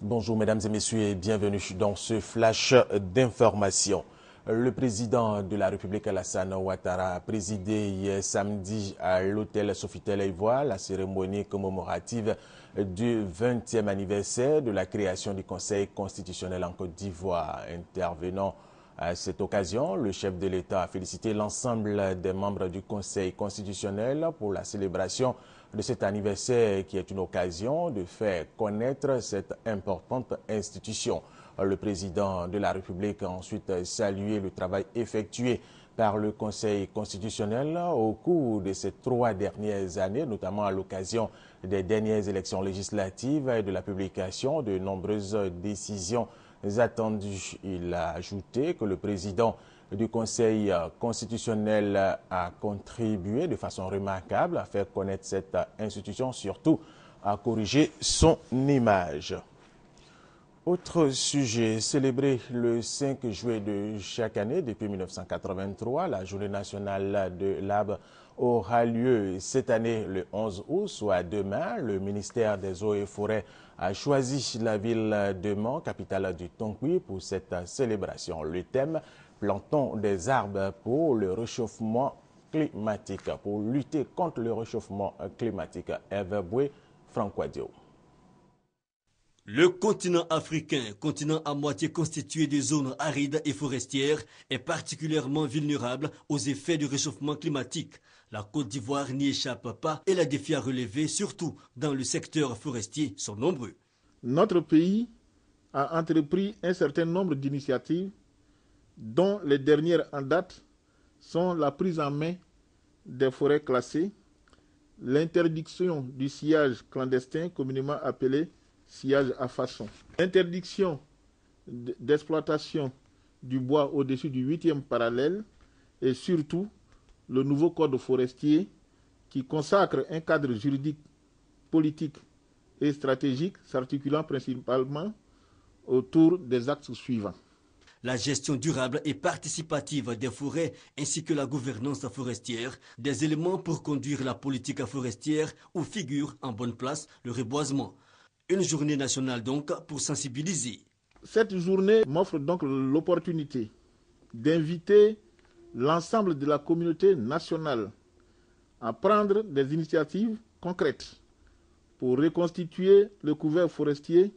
Bonjour mesdames et messieurs et bienvenue dans ce flash d'information. Le président de la République Alassane Ouattara a présidé hier samedi à l'hôtel Sofitel Ivoire la cérémonie commémorative du 20e anniversaire de la création du Conseil constitutionnel en Côte d'Ivoire. Intervenant à cette occasion, le chef de l'État a félicité l'ensemble des membres du Conseil constitutionnel pour la célébration de cet anniversaire qui est une occasion de faire connaître cette importante institution. Le président de la République a ensuite salué le travail effectué par le Conseil constitutionnel au cours de ces 3 dernières années, notamment à l'occasion des dernières élections législatives et de la publication de nombreuses décisions attendues. Il a ajouté que le président du Conseil constitutionnel a contribué de façon remarquable à faire connaître cette institution, surtout à corriger son image. Autre sujet, célébré le 5 juillet de chaque année depuis 1983, la journée nationale de l'arbre aura lieu cette année le 11 août, soit demain. Le ministère des Eaux et Forêts a choisi la ville de Mans, capitale du Tonkoui, pour cette célébration. Le thème, plantons des arbres pour le réchauffement climatique, pour lutter contre le réchauffement climatique. Eve Boué, Franck Wadio. Le continent africain, continent à moitié constitué de zones arides et forestières, est particulièrement vulnérable aux effets du réchauffement climatique. La Côte d'Ivoire n'y échappe pas et les défis à relever, surtout dans le secteur forestier, sont nombreux. Notre pays a entrepris un certain nombre d'initiatives, dont les dernières en date sont la prise en main des forêts classées, l'interdiction du sillage clandestin, communément appelé sillage à façon, l'interdiction d'exploitation du bois au-dessus du 8e parallèle et surtout le nouveau code forestier qui consacre un cadre juridique, politique et stratégique s'articulant principalement autour des axes suivants. La gestion durable et participative des forêts ainsi que la gouvernance forestière, des éléments pour conduire la politique forestière où figure en bonne place le reboisement. Une journée nationale donc pour sensibiliser. Cette journée m'offre donc l'opportunité d'inviter l'ensemble de la communauté nationale à prendre des initiatives concrètes pour reconstituer le couvert forestier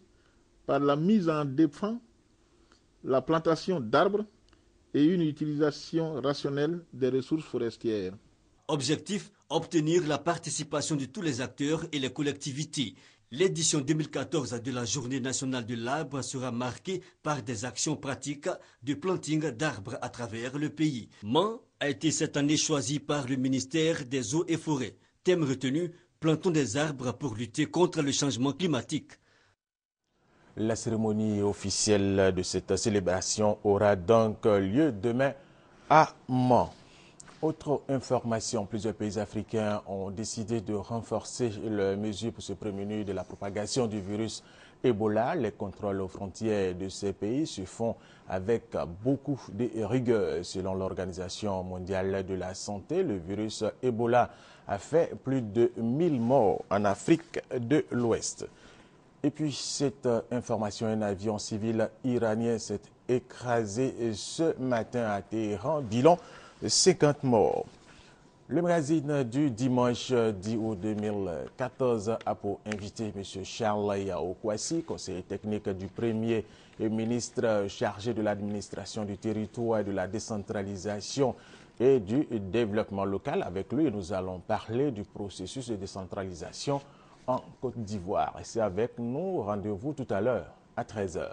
par la mise en défense, la plantation d'arbres et une utilisation rationnelle des ressources forestières. Objectif, obtenir la participation de tous les acteurs et les collectivités. L'édition 2014 de la Journée nationale de l'arbre sera marquée par des actions pratiques de planting d'arbres à travers le pays. Mans a été cette année choisi par le ministère des Eaux et Forêts. Thème retenu, plantons des arbres pour lutter contre le changement climatique. La cérémonie officielle de cette célébration aura donc lieu demain à Mans. Autre information, plusieurs pays africains ont décidé de renforcer les mesures pour se prémunir de la propagation du virus Ebola. Les contrôles aux frontières de ces pays se font avec beaucoup de rigueur. Selon l'Organisation mondiale de la santé, le virus Ebola a fait plus de 1000 morts en Afrique de l'Ouest. Et puis, cette information, un avion civil iranien s'est écrasé ce matin à Téhéran. Bilan 50 morts. Le magazine du dimanche 10 août 2014 a pour invité M. Charles Yao Kouassi, conseiller technique du Premier ministre chargé de l'administration du territoire et de la décentralisation et du développement local. Avec lui, nous allons parler du processus de décentralisation en Côte d'Ivoire. Et c'est avec nous. Rendez-vous tout à l'heure à 13 h.